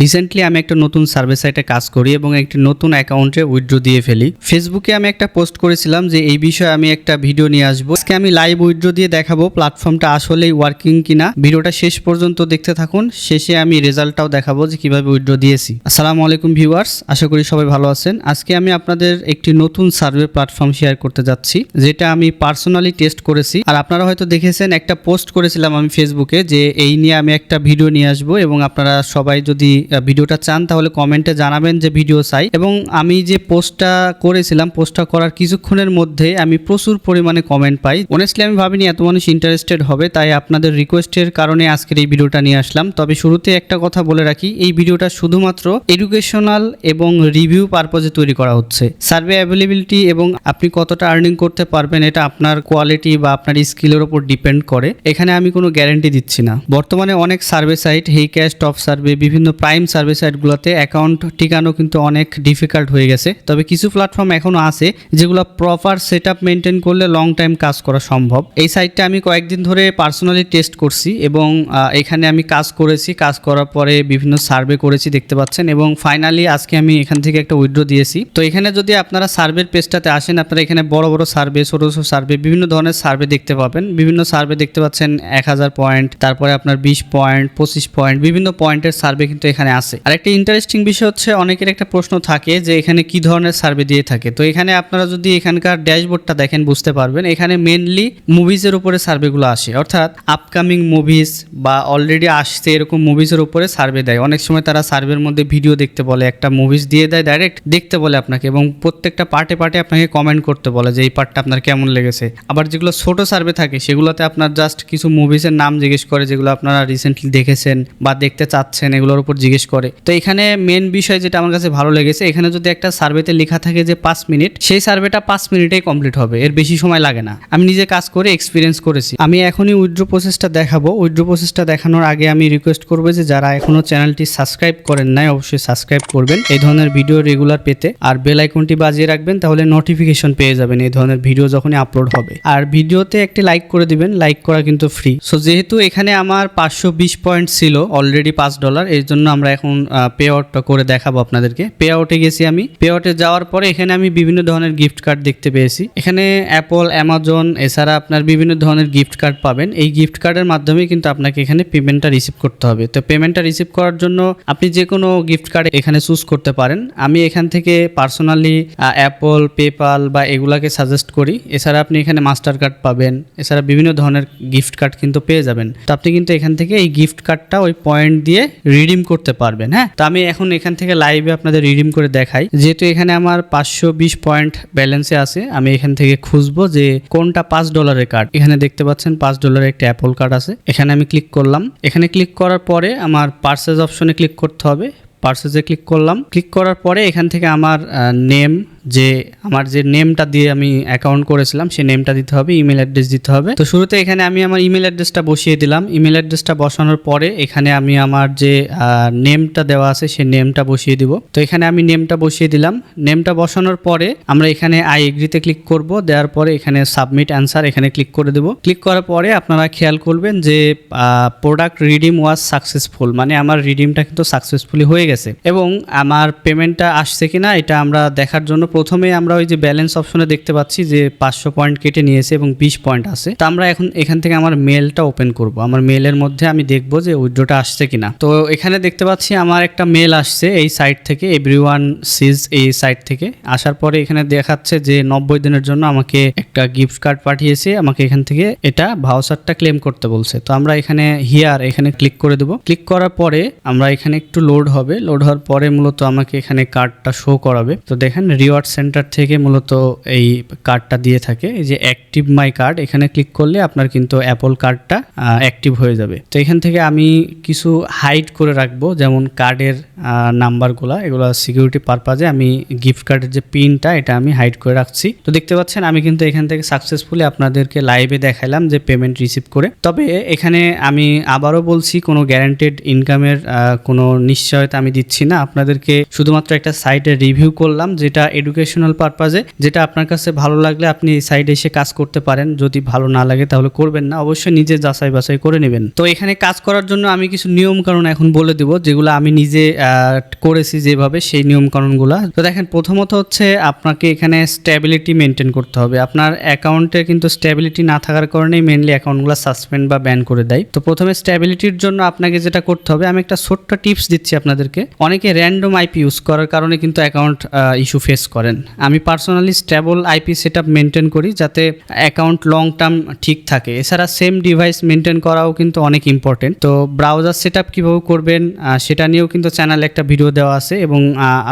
Recently আমি একটা নতুন সার্ভে সাইটে কাজ করি এবং একটি নতুন অ্যাকাউন্টে উইথড্র দিয়ে ফেলি। ফেসবুকে আমি একটা পোস্ট করেছিলাম যে এই বিষয়ে আমি একটা ভিডিও নিয়ে আসবো। আজকে আমি লাইভ উইথড্র দিয়ে দেখাবো প্ল্যাটফর্মটা আসলেই ওয়ার্কিং কিনা। ভিডিওটা শেষ পর্যন্ত দেখতে থাকুন, শেষে আমি রেজাল্টটাও দেখাবো যে কিভাবে উইথড্র দিয়েছি। আসসালামু আলাইকুম ভিউয়ার্স, আশা করি সবাই ভালো আছেন। আজকে আমি আপনাদের একটি নতুন সার্ভে প্ল্যাটফর্ম শেয়ার করতে যাচ্ছি, যেটা আমি পার্সোনালি টেস্ট করেছি। আর আপনারা হয়তো দেখেছেন একটা পোস্ট করেছিলাম আমি ফেসবুকে যে এই নিয়ে আমি একটা ভিডিও নিয়ে আসবো, এবং আপনারা সবাই যদি ভিডিওটা চান তাহলে কমেন্টে জানাবেন যে ভিডিও চাই। এবং আমি যে পোস্টটা করেছিলাম, পোস্টটা করার কিছুক্ষণের মধ্যে আমি প্রচুর পরিমাণে কমেন্ট পাই। অনেস্টলি আমি ভাবিনি এত মানুষ ইন্টারেস্টেড হবে, তাই আপনাদের রিকোয়েস্টের কারণে আজকের এই ভিডিওটা নিয়ে আসলাম। তবে শুরুতে একটা কথা বলে রাখি, এই ভিডিওটা শুধুমাত্র এডুকেশনাল এবং রিভিউ পারপজে তৈরি করা হচ্ছে। সার্ভে অ্যাভেলেবিলিটি এবং আপনি কতটা আর্নিং করতে পারবেন এটা আপনার কোয়ালিটি বা আপনার স্কিলের উপর ডিপেন্ড করে। এখানে আমি কোনো গ্যারান্টি দিচ্ছি না। বর্তমানে অনেক সার্ভে সাইট, হেইক্যাশ, টপ সার্ভে, বিভিন্ন প্রাইম সার্ভে সাইটগুলোতে অ্যাকাউন্ট টিকানো কিন্তু অনেক ডিফিকাল্ট হয়ে গেছে। তবে কিছু প্ল্যাটফর্ম এখনও আছে যেগুলো প্রপার সেট আপ মেনটেন করলে লং টাইম কাজ করা সম্ভব। এই সাইটটা আমি কয়েকদিন ধরে পার্সোনালি টেস্ট করছি এবং এখানে আমি কাজ করেছি। কাজ করার পরে বিভিন্ন সার্ভে করেছি, দেখতে পাচ্ছেন, এবং ফাইনালি আজকে আমি এখান থেকে একটা উইথড্র দিয়েছি। তো এখানে যদি আপনারা সার্ভের পেজটাতে আসেন, আপনারা এখানে বড় বড় সার্ভে, ছোট ছোট সার্ভে, বিভিন্ন ধরনের সার্ভে দেখতে পাবেন। বিভিন্ন সার্ভে দেখতে পাচ্ছেন 1000 পয়েন্ট, তারপরে আপনার 20 পয়েন্ট, 25 পয়েন্ট, বিভিন্ন পয়েন্টের সার্ভে কিন্তু এখানে আছে। আর একটা ইন্টারেস্টিং বিষয় হচ্ছে, অনেকের একটা প্রশ্ন থাকে যে এখানে কি ধরনের সার্ভে দিয়ে থাকে। তো এখানে আপনারা যদি এখানকার ড্যাশবোর্ডটা দেখেন বুঝতে পারবেন, এখানে মেনলি মুভিজের উপরে সার্ভেগুলো আসে, অর্থাৎ আপকামিং মুভিজ বা অলরেডি আসছে এরকম মুভিজের উপরে সার্ভে দেয়। অনেক সময় তারা সার্ভের মধ্যে ভিডিও দেখতে বলে, একটা মুভিজ দিয়ে দেয় ডাইরেক্ট দেখতে বলে আপনাকে, এবং প্রত্যেকটা পার্টে পার্টে আপনাকে কমেন্ট করতে বলে যে এই পার্টটা আপনার কেমন লেগেছে। আবার যেগুলো ছোট সার্ভে থাকে সেগুলোতে আপনার জাস্ট কিছু মুভিজের নাম জিজ্ঞেস করে, যেগুলো আপনারা রিসেন্টলি দেখেছেন বা দেখতে চাচ্ছেন, এগুলোর উপর জিজ্ঞেস করে। তো এখানে মেন বিষয় যেটা আমার কাছে ভালো লেগেছে, এখানে যদি একটা সার্ভেতে লেখা থাকে যে 5 মিনিট, সেই সার্ভেটা 5 মিনিটেই কমপ্লিট হবে, এর বেশি সময় লাগে না। আমি নিজে কাজ করে এক্সপিরিয়েন্স করেছি। আমি এখনই উইথড্র প্রসেসটা দেখাবো। উইথড্র প্রসেসটা দেখানোর আগে আমি রিকোয়েস্ট করবো যে যারা এখনো চ্যানেলটি সাবস্ক্রাইব করেন নাই, অবশ্যই সাবস্ক্রাইব করবেন এই ধরনের ভিডিও রেগুলার পেতে। আর বেল আইকনটি বাজিয়ে রাখবেন, তাহলে নোটিফিকেশন পেয়ে যাবেন এই ধরনের ভিডিও যখনই আপলোড হবে। আর ভিডিওতে একটি লাইক করে দিবেন, লাইক করা কিন্তু ফ্রি। সো যেহেতু এখানে আমার 520 পয়েন্ট ছিল অলরেডি $5, এর জন্য আমরা এখন পে আউটটা করে দেখাবো আপনাদেরকে। পে আউটে গেছি আমি। পে আউটে যাওয়ার পরে এখানে আমি বিভিন্ন ধরনের গিফট কার্ড দেখতে পেয়েছি। এখানে অ্যাপল, অ্যামাজন, এছাড়া আপনার বিভিন্ন ধরনের গিফট কার্ড পাবেন। এই গিফট কার্ডের মাধ্যমে কিন্তু আপনাকে এখানে পেমেন্টটা রিসিভ করতে হবে। তো পেমেন্টটা রিসিভ করার জন্য আপনি যে কোনো গিফট কার্ড এখানে চুজ করতে পারেন। আমি এখান থেকে পার্সোনালি অ্যাপল, পেপাল বা এগুলাকে সাজেস্ট করি। এছাড়া আপনি এখানে মাস্টার কার্ড পাবেন, এছাড়া বিভিন্ন ধরনের গিফট কার্ড কিন্তু পেয়ে যাবেন। তো আপনি কিন্তু এখান থেকে এই গিফট কার্ডটা ওই পয়েন্ট দিয়ে রিডিম করতে পারবেন। হ্যাঁ, তো আমি এখন এখান থেকে লাইভে আপনাদের রিডিম করে দেখাই। যেহেতু এখানে আমার 520 পয়েন্ট ব্যালেন্সে আছে, আমি এখান থেকে খুঁজবো যে কোনটা $5 কার্ড। এখানে দেখতে পাচ্ছেন $5 একটা অ্যাপল কার্ড আছে। এখানে আমি ক্লিক করলাম। এখানে ক্লিক করার পরে আমার পারচেজ অপশনে ক্লিক করতে হবে। পারচেজে ক্লিক করলাম। ক্লিক করার পরে এখান থেকে আমার আমার যে নেমটা দিয়ে আমি অ্যাকাউন্ট করেছিলাম সেই নেমটা দিতে হবে, ইমেল অ্যাড্রেস দিতে হবে। তো শুরুতে এখানে আমি আমার ইমেল অ্যাড্রেসটা বসিয়ে দিলাম। ইমেল অ্যাড্রেসটা বসানোর পরে এখানে আমি আমার যে নেমটা দেওয়া আছে সেই নেমটা বসিয়ে দিব। তো এখানে আমি নেমটা বসিয়ে দিলাম। নেমটা বসানোর পরে আমরা এখানে আই এগ্রিতে ক্লিক করব। দেওয়ার পরে এখানে সাবমিট অ্যান্সার এখানে ক্লিক করে দেব। ক্লিক করার পরে আপনারা খেয়াল করবেন যে প্রোডাক্ট রিডিম ওয়াজ সাকসেসফুল, মানে আমার রিডিমটা কিন্তু সাকসেসফুলি হয়ে গেছে। এবং আমার পেমেন্টটা আসছে কিনা এটা আমরা দেখার জন্য প্রথমে আমরা ওই যে ব্যালেন্স অপশনে দেখতে পাচ্ছি যে 500 পয়েন্ট কেটে নিয়েছে এবং 20 পয়েন্ট আছে। তো আমরা এখন এখান থেকে আমার মেলটা ওপেন করব। আমার মেলের মধ্যে আমি দেখবো যে উইথড্রটা আসছে কিনা। তো এখানে দেখতে পাচ্ছি আমার একটা মেল আসছে এই সাইট থেকে, এভরিওয়ান সিজ এই সাইট থেকে। আসার পরে এখানে দেখাচ্ছে যে 90 দিনের জন্য আমাকে একটা গিফট কার্ড পাঠিয়েছে, আমাকে এখান থেকে এটা ভাউচারটা ক্লেম করতে বলছে। তো আমরা এখানে হিয়ার এখানে ক্লিক করে দেব। ক্লিক করার পরে আমরা এখানে একটু লোড হবে। লোড হওয়ার পরে মূলত আমাকে এখানে কার্ডটা শো করাবে। তো দেখেন রিওয়ার্ড সেন্টার থেকে মূলত এই কার্ডটা দিয়ে থাকে, এই যে অ্যাক্টিভ মাই কার্ড, এখানে ক্লিক করলে আপনার কিন্তু অ্যাপল কার্ডটা অ্যাক্টিভ হয়ে যাবে। তো এখান থেকে আমি কিছু হাইড করে রাখবো, যেমন কার্ডের নাম্বারগুলো, এগুলো সিকিউরিটি পারপাজে আমি গিফট কার্ডের যে পিনটা এটা আমি হাইড করে রাখছি। তো দেখতে পাচ্ছেন আমি কিন্তু এখান থেকে সাকসেসফুলি আপনাদেরকে লাইভে দেখালাম যে পেমেন্ট রিসিভ করে। তবে এখানে আমি আবারও বলছি, কোনো গ্যারান্টেড ইনকামের কোনো নিশ্চয়তা আমি দিচ্ছি না আপনাদেরকে, শুধুমাত্র একটা সাইটের রিভিউ করলাম যেটা এডুকেশনাল পারপাজে, যেটা আপনার কাছে ভালো লাগলে আপনি এই সাইডে এসে কাজ করতে পারেন। যদি ভালো না লাগে তাহলে করবেন না, অবশ্যই নিজে যাচাই বাছাই করে নেবেন। তো এখানে কাজ করার জন্য আমি কিছু নিয়ম কানুন এখন বলে দেব, যেগুলো আমি নিজে করেছি যেভাবে, সেই নিয়ম কানুনগুলো। তো দেখেন, প্রথমত হচ্ছে আপনাকে এখানে স্ট্যাবিলিটি মেনটেন করতে হবে। আপনার অ্যাকাউন্টে কিন্তু স্ট্যাবিলিটি না থাকার কারণেই মেনলি অ্যাকাউন্টগুলো সাসপেন্ড বা ব্যান করে দেয়। তো প্রথমে স্ট্যাবিলিটির জন্য আপনাকে যেটা করতে হবে, আমি একটা ছোট্ট টিপস দিচ্ছি আপনাদেরকে। অনেকে র্যান্ডম আইপি ইউজ করার কারণে কিন্তু অ্যাকাউন্ট ইস্যু ফেস করেন। আমি personally stable IP setup maintain করি যাতে অ্যাকাউন্ট লং টার্ম ঠিক থাকে। এছাড়া সেম ডিভাইস মেনটেন করাও কিন্তু অনেক ইম্পর্টেন্ট। তো ব্রাউজার সেটআপ কীভাবে করবেন সেটা নিয়েও কিন্তু চ্যানেলে একটা ভিডিও দেওয়া আছে, এবং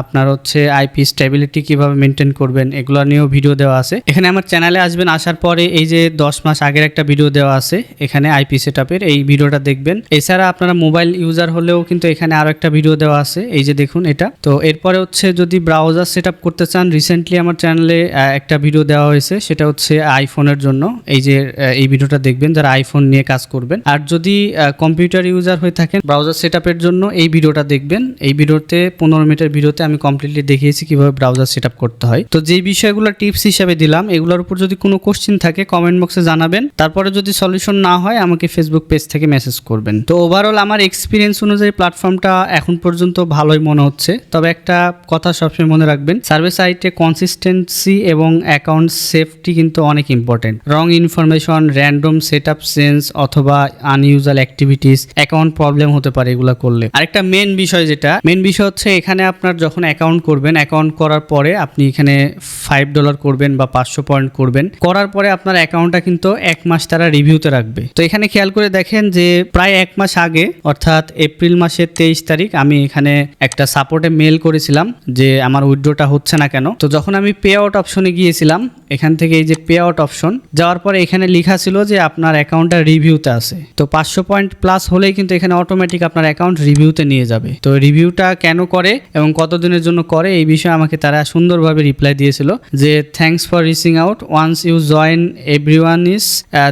আপনার হচ্ছে আইপি স্টেবিলিটি কীভাবে মেনটেন করবেন এগুলো নিয়েও ভিডিও দেওয়া আছে। এখানে আমার চ্যানেলে আসবেন, আসার পরে এই যে 10 মাস আগের একটা ভিডিও দেওয়া আছে এখানে আইপি সেটআপের, এই ভিডিওটা দেখবেন। এছাড়া আপনারা মোবাইল ইউজার হলেও কিন্তু এখানে আরও একটা ভিডিও দেওয়া আছে, এই যে দেখুন এটা। তো এরপরে হচ্ছে যদি ব্রাউজার সেটআপ করতে চান, রিসেন্টলি আমার চ্যানেলে একটা ভিডিও দেওয়া হয়েছে, সেটা হচ্ছে আইফোনের জন্য। এই যে এই ভিডিওটা দেখবেন যারা আইফোন নিয়ে কাজ করবেন। আর যদি কম্পিউটার ইউজার হয়ে থাকেন, ব্রাউজার সেটআপের জন্য এই ভিডিওটা দেখবেন। এই ভিডিওতে 15 মিনিটের ভিডিওতে আমি কমপ্লিটলি দেখিয়েছি কিভাবে ব্রাউজার সেটআপ করতে হয়। তো যেই বিষয়গুলো টিপস হিসেবে দিলাম, এগুলোর উপর যদি কোনো কোশ্চেন থাকে কমেন্ট বক্সে জানাবেন। তারপরে যদি সলিউশন না হয় আমাকে ফেসবুক পেজ থেকে মেসেজ করবেন। তো ওভারঅল আমার এক্সপিরিয়েন্স অনুযায়ী প্ল্যাটফর্মটা এখন পর্যন্ত ভালোই মনে হচ্ছে। তবে একটা কথা সবসময় মনে রাখবেন, সার্ভে সাইটে কনসিস্টেন্সি এবং অ্যাকাউন্ট সেফটি কিন্তু অনেক important. Wrong information, random setup change অথবা আনইউজুয়াল অ্যাক্টিভিটিস, অ্যাকাউন্ট প্রবলেম হতে পারে এগুলো করলে। আরেকটা মেন বিষয় হচ্ছে এখানে আপনার যখন অ্যাকাউন্ট করবেন, অ্যাকাউন্ট করার পরে আপনি এখানে $5 করবেন বা 500 পয়েন্ট করবেন, করার পরে আপনার অ্যাকাউন্টটা কিন্তু 1 মাস তারা রিভিউতে রাখবে। তো এখানে খেয়াল করে দেখেন যে প্রায় 1 মাস আগে, অর্থাৎ এপ্রিল মাসের 23 তারিখ, আমি এখানে একটা সাপোর্টে মেল করেছিলাম যে আমার উইথড্রটা হচ্ছে না কেন। তো যখন আমি পে আউট অপশনে গিয়েছিলাম, এখান থেকে এই যে পে আউট অপশন যাওয়ার পরে এখানে লেখা ছিল যে আপনার অ্যাকাউন্টটা রিভিউতে আছে। তো 500 পয়েন্ট প্লাস হলেই কিন্তু এখানে অটোমেটিক আপনার অ্যাকাউন্ট রিভিউতে নিয়ে যাবে। তো রিভিউটা কেন করে এবং কতদিনের জন্য করে এই বিষয়ে আমাকে তারা সুন্দরভাবে রিপ্লাই দিয়েছিল যে thanks for reaching out, once you join everyone is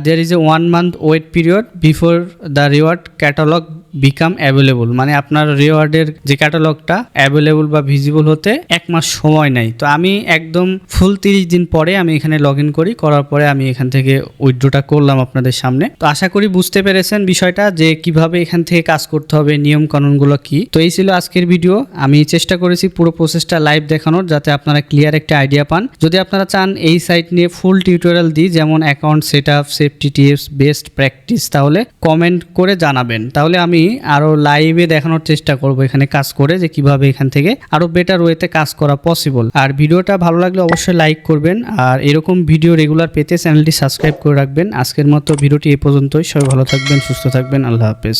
there is a 1 month wait period before the reward catalogue become available. মানে আপনার রিওয়ার্ডের যে ক্যাটালগটা অ্যাভেলেবল বা ভিজিবল হতে 1 মাস সময় নেয়। তো আমি একদম ফুল 30 দিন পরে আমি এখানে লগ ইন করার পরে আমি এখান থেকে উইথড্রটা করলাম আপনাদের সামনে। তো আশা করি বুঝতে পেরেছেন বিষয়টা যে কিভাবে এখান থেকে কাজ করতে হবে, নিয়ম কানুনগুলো কি। তো এই ছিল আজকের ভিডিও। আমি চেষ্টা করেছি পুরো প্রসেসটা লাইভ দেখানোর, যাতে আপনারা ক্লিয়ার একটা আইডিয়া পান। যদি আপনারা চান এই সাইট নিয়ে ফুল টিউটোরিয়াল দিই, যেমন account setup, safety tips, best practice, তাহলে কমেন্ট করে জানাবেন। তাহলে আমি আরো লাইভে দেখানোর চেষ্টা করব এখানে কাজ করে যে কিভাবে এখান থেকে আরো বেটার ওয়েতে কাজ করা পসিবল। আর ভিডিওটা ভালো লাগলে অবশ্যই লাইক করবেন, আর এরকম ভিডিও রেগুলার পেতে চ্যানেলটি সাবস্ক্রাইব করে রাখবেন। আজকের মতো ভিডিওটি এ পর্যন্তই। সবাই ভালো থাকবেন, সুস্থ থাকবেন, আল্লাহ হাফেজ।